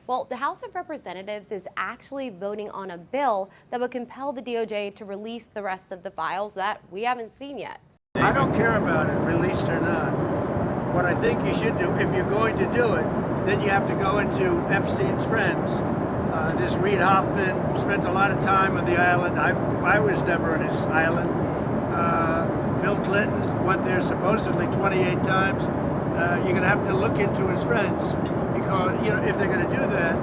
Well, the House of Representatives is actually voting on a bill that would compel the DOJ to release the rest of the files that we haven't seen yet. I don't care about it, released or not. What I think you should do, if you're going to do it, then you have to go into Epstein's friends. This Reid Hoffman spent a lot of time on the island. I was never on his island. Bill Clinton went there supposedly 28 times. You're going to have to look into his friends because, you know, if they're going to do that,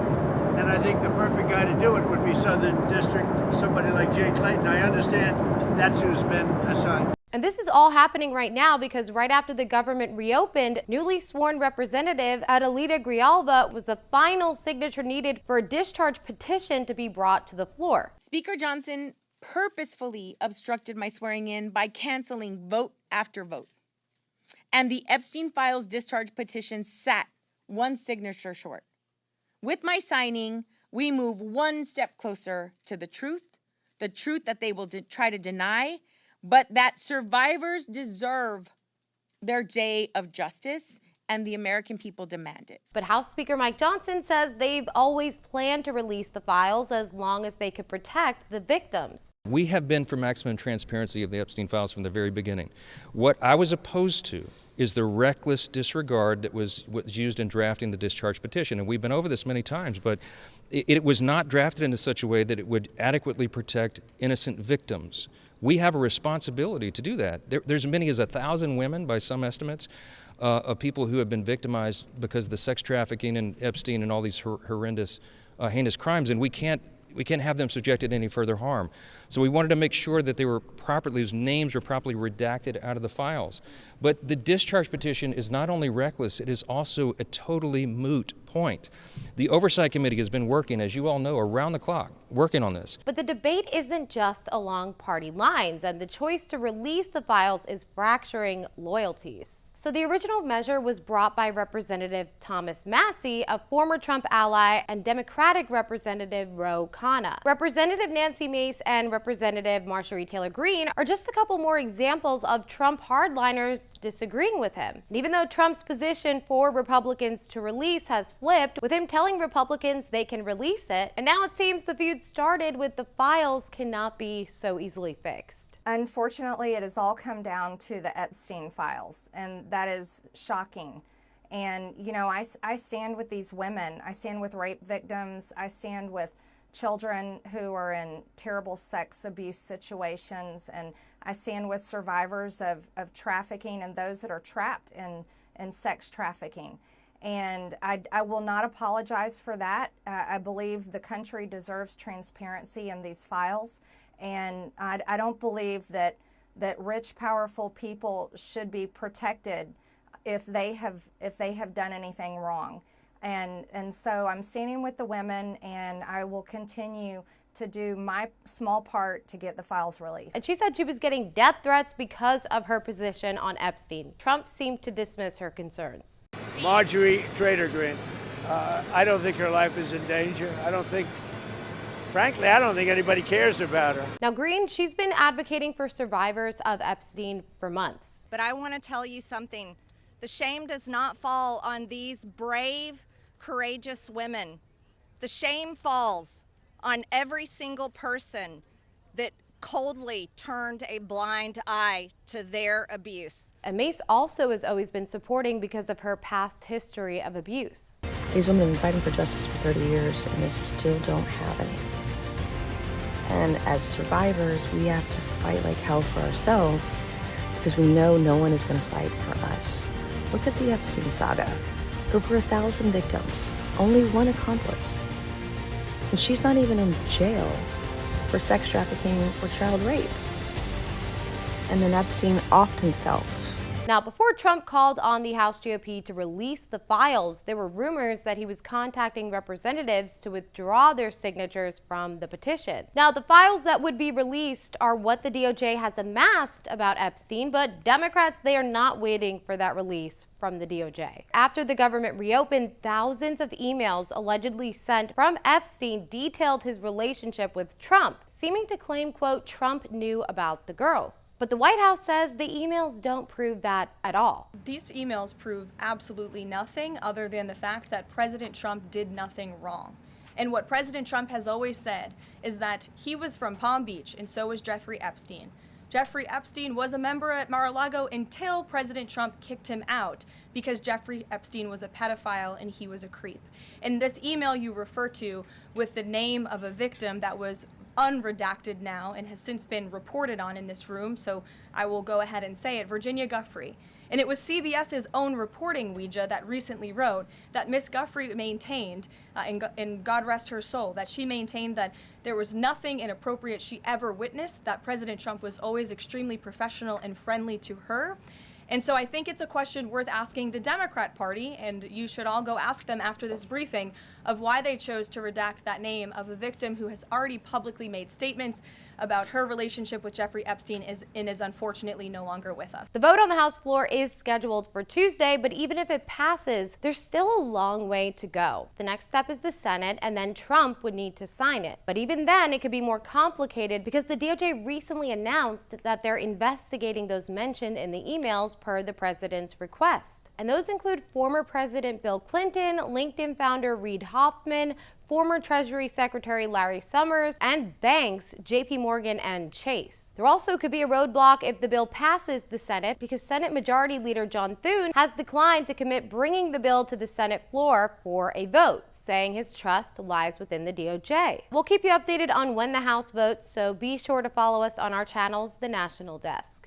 and I think the perfect guy to do it would be Southern District, somebody like Jay Clayton. I understand that's who's been assigned. And this is all happening right now because right after the government reopened, newly sworn Representative Adelita Grijalva was the final signature needed for a discharge petition to be brought to the floor. Speaker Johnson purposefully obstructed my swearing in by canceling vote after vote. And the Epstein Files discharge petition sat one signature short. With my signing, we move one step closer to the truth that they will try to deny, but that survivors deserve their day of justice, and the American people demand it. But House Speaker Mike Johnson says they've always planned to release the files as long as they could protect the victims. We have been for maximum transparency of the Epstein files from the very beginning. What I was opposed to is the reckless disregard that was used in drafting the discharge petition. And we've been over this many times, but it was not drafted in such a way that it would adequately protect innocent victims. We have a responsibility to do that. There's as many as 1,000 women, by some estimates, of people who have been victimized because of the sex trafficking and Epstein and all these horrendous, heinous crimes, and we can't have them subjected to any further harm. So we wanted to make sure that they were properly, whose names were properly redacted out of the files. But the discharge petition is not only reckless, it is also a totally moot point. The Oversight Committee has been working, as you all know, around the clock, working on this. But the debate isn't just along party lines, and the choice to release the files is fracturing loyalties. So the original measure was brought by Representative Thomas Massie, a former Trump ally, and Democratic Representative Ro Khanna. Representative Nancy Mace and Representative Marjorie Taylor Greene are just a couple more examples of Trump hardliners disagreeing with him. And even though Trump's position for Republicans to release has flipped, with him telling Republicans they can release it, and now it seems the feud started with the files cannot be so easily fixed. Unfortunately, it has all come down to the Epstein files, and that is shocking. And, you know, I stand with these women. I stand with rape victims. I stand with children who are in terrible sex abuse situations, and I stand with survivors of trafficking and those that are trapped in sex trafficking. And I will not apologize for that. I believe the country deserves transparency in these files. And I don't believe that rich, powerful people should be protected if they have done anything wrong. And so I'm standing with the women, and I will continue to do my small part to get the files released. And she said she was getting death threats because of her position on Epstein. Trump seemed to dismiss her concerns. Marjorie Taylor Greene, I don't think her life is in danger. Frankly, I don't think anybody cares about her. Now, Greene, she's been advocating for survivors of Epstein for months. But I want to tell you something. The shame does not fall on these brave, courageous women. The shame falls on every single person that coldly turned a blind eye to their abuse. And Mace also has always been supporting because of her past history of abuse. These women have been fighting for justice for 30 years, and they still don't have any. And as survivors, we have to fight like hell for ourselves because we know no one is going to fight for us. Look at the Epstein saga. Over 1,000 victims, only one accomplice. And she's not even in jail for sex trafficking or child rape. And then Epstein offed himself. Now, before Trump called on the House GOP to release the files, there were rumors that he was contacting representatives to withdraw their signatures from the petition. Now, the files that would be released are what the DOJ has amassed about Epstein, but Democrats, they are not waiting for that release from the DOJ. After the government reopened, thousands of emails allegedly sent from Epstein detailed his relationship with Trump. seeming to claim, quote, Trump knew about the girls. But the White House says the emails don't prove that at all. These emails prove absolutely nothing other than the fact that President Trump did nothing wrong. And what President Trump has always said is that he was from Palm Beach, and so was Jeffrey Epstein. Jeffrey Epstein was a member at Mar-a-Lago until President Trump kicked him out because Jeffrey Epstein was a pedophile and he was a creep. And this email you refer to with the name of a victim that was unredacted now and has since been reported on in this room, so I will go ahead and say it, Virginia Giuffre. And it was CBS's own reporting, Ouija, that recently wrote that Miss Giuffre maintained, and God rest her soul, that she maintained that there was nothing inappropriate she ever witnessed, that President Trump was always extremely professional and friendly to her. And so I think it's a question worth asking the Democrat Party, and you should all go ask them after this briefing, of why they chose to redact that name of a victim who has already publicly made statements about her relationship with Jeffrey Epstein and is unfortunately no longer with us. The vote on the House floor is scheduled for Tuesday, but even if it passes, there's still a long way to go. The next step is the Senate, and then Trump would need to sign it. But even then, it could be more complicated because the DOJ recently announced that they're investigating those mentioned in the emails per the president's request. And those include former President Bill Clinton, LinkedIn founder Reid Hoffman, former Treasury Secretary Larry Summers, and banks JP Morgan and Chase. There also could be a roadblock if the bill passes the Senate because Senate Majority Leader John Thune has declined to commit bringing the bill to the Senate floor for a vote, saying his trust lies within the DOJ. We'll keep you updated on when the House votes, so be sure to follow us on our channels, The National Desk.